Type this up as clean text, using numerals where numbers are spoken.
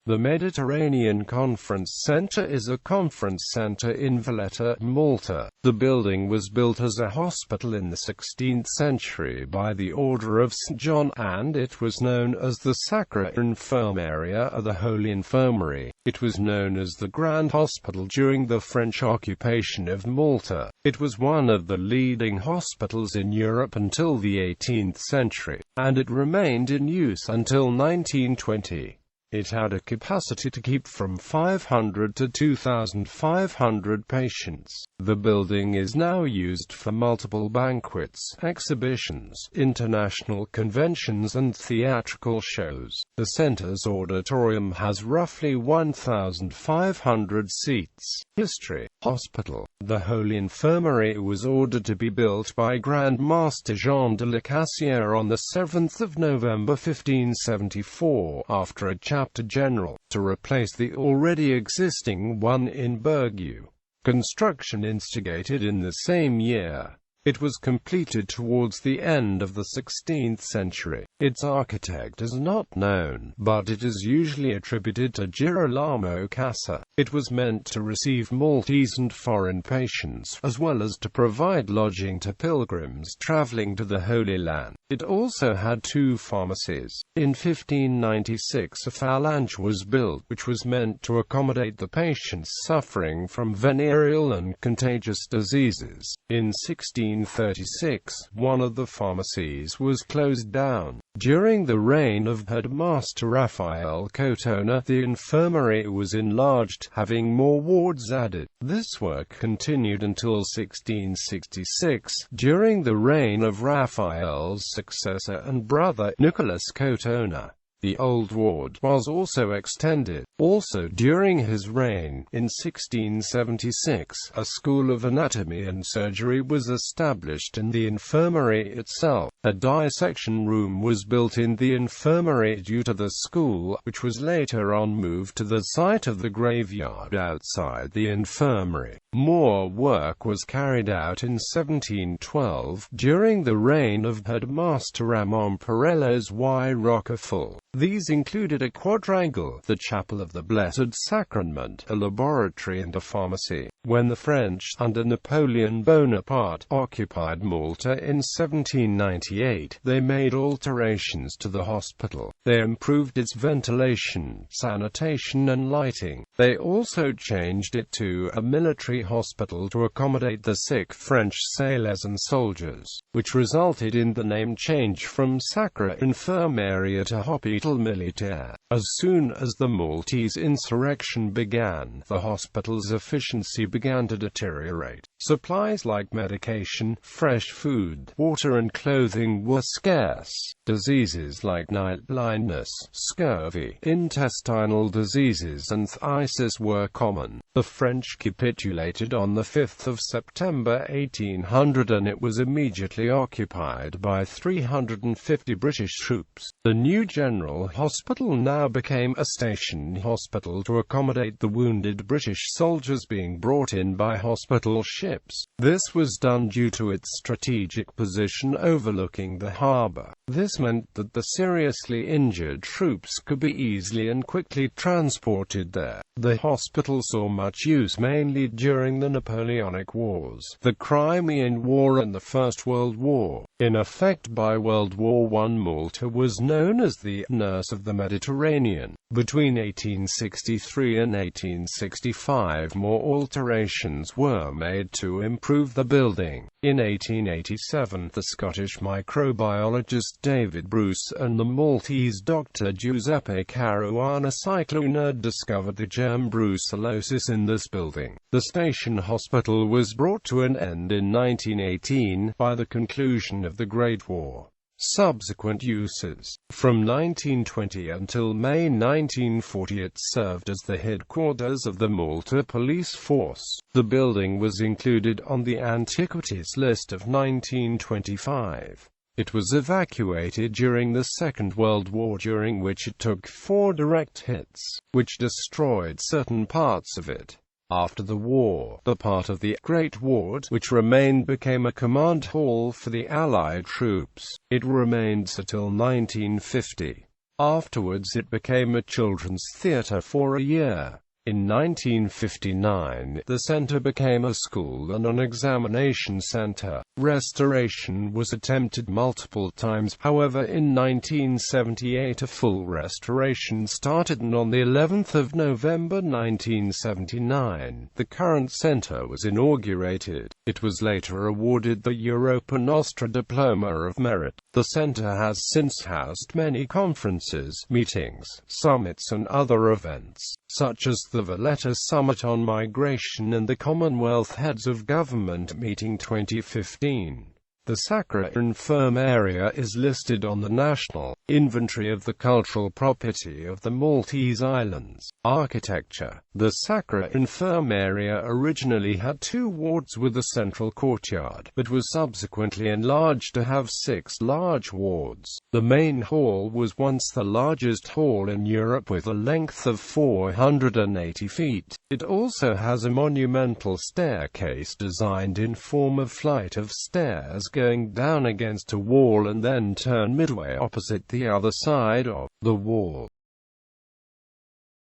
The Mediterranean Conference Center is a conference center in Valletta, Malta. The building was built as a hospital in the 16th century by the Order of St.John, and it was known as the Sacra Infermeria or the Holy Infirmary. It was known as the Grand Hôspital during the French occupation of Malta. It was one of the leading hospitals in Europe until the 18th century, and it remained in use until 1920. It had a capacity to keep from 500 to 2,500 patients. The building is now used for multiple banquets, exhibitions, international conventions and theatrical shows. The center's auditorium has roughly 1,500 seats. History. Hospital. The Holy Infirmary was ordered to be built by Grand Master Jean de la Cassière on the 7th of November 1574, after a chapter general, to replace the already existing one in Burgu. Construction instigated in the same year. It was completed towards the end of the 16th century. Its architect is not known, but it is usually attributed to Girolamo Cassa. It was meant to receive Maltese and foreign patients, as well as to provide lodging to pilgrims traveling to the Holy Land. It also had two pharmacies. In 1596 a phalange was built, which was meant to accommodate the patients suffering from venereal and contagious diseases. In 1636, one of the pharmacies was closed down. During the reign of Headmaster Raphael Cotona, the infirmary was enlarged, having more wards added. This work continued until 1666, during the reign of Raphael's successor and brother, Nicholas Cotona. The old ward was also extended. Also during his reign, in 1676, a school of anatomy and surgery was established in the infirmary itself. A dissection room was built in the infirmary due to the school, which was later on moved to the site of the graveyard outside the infirmary. More work was carried out in 1712, during the reign of Headmaster Ramon Perelez y Rocafort. These included a quadrangle, the Chapel of the Blessed Sacrament, a laboratory and a pharmacy. When the French, under Napoleon Bonaparte, occupied Malta in 1798, they made alterations to the hospital. They improved its ventilation, sanitation and lighting. They also changed it to a military hospital to accommodate the sick French sailors and soldiers, which resulted in the name change from Sacra Infermeria to Hôpital Militaire. As soon as the Maltese insurrection began, the hospital's efficiency began to deteriorate. Supplies like medication, fresh food, water and clothing were scarce. Diseases like night blindness, scurvy, intestinal diseases and phthisis were common. The French capitulated on the 5th of September 1800 and it was immediately occupied by 350 British troops. The new General Hospital now became a station hospital to accommodate the wounded British soldiers being brought in by hospital ships. This was done due to its strategic position overlooking the harbour. This meant that the seriously injured troops could be easily and quickly transported there. The hospital saw much use mainly during the Napoleonic Wars, the Crimean War and the First World War. In effect, by World War I, Malta was known as the nurse of the Mediterranean. Between 1863 and 1865, more alterations were made to improve the building. In 1887, the Scottish microbiologist David Bruce and the Maltese doctor Giuseppe Caruana Cicluna discovered the germ brucellosis in this building. The station hospital was brought to an end in 1918 by the conclusion of the Great War. Subsequent uses. From 1920 until May 1940 it served as the headquarters of the Malta Police Force. The building was included on the Antiquities list of 1925. It was evacuated during the Second World War, during which it took 4 direct hits, which destroyed certain parts of it. After the war, the part of the Great Ward which remained became a command hall for the Allied troops. It remained so till 1950. Afterwards it became a children's theatre for a year. In 1959, the centre became a school and an examination centre. Restoration was attempted multiple times, however in 1978 a full restoration started, and on the 11th of November 1979, the current centre was inaugurated. It was later awarded the Europa Nostra Diploma of Merit. The centre has since housed many conferences, meetings, summits and other events, such as the Valletta Summit on Migration and the Commonwealth Heads of Government Meeting 2015. The Sacra Infermeria is listed on the National Inventory of the Cultural Property of the Maltese Islands. Architecture. The Sacra Infermeria originally had 2 wards with a central courtyard, but was subsequently enlarged to have 6 large wards. The main hall was once the largest hall in Europe with a length of 480 feet. It also has a monumental staircase designed in form of flight of stairs going down against a wall and then turn midway opposite the other side of the wall.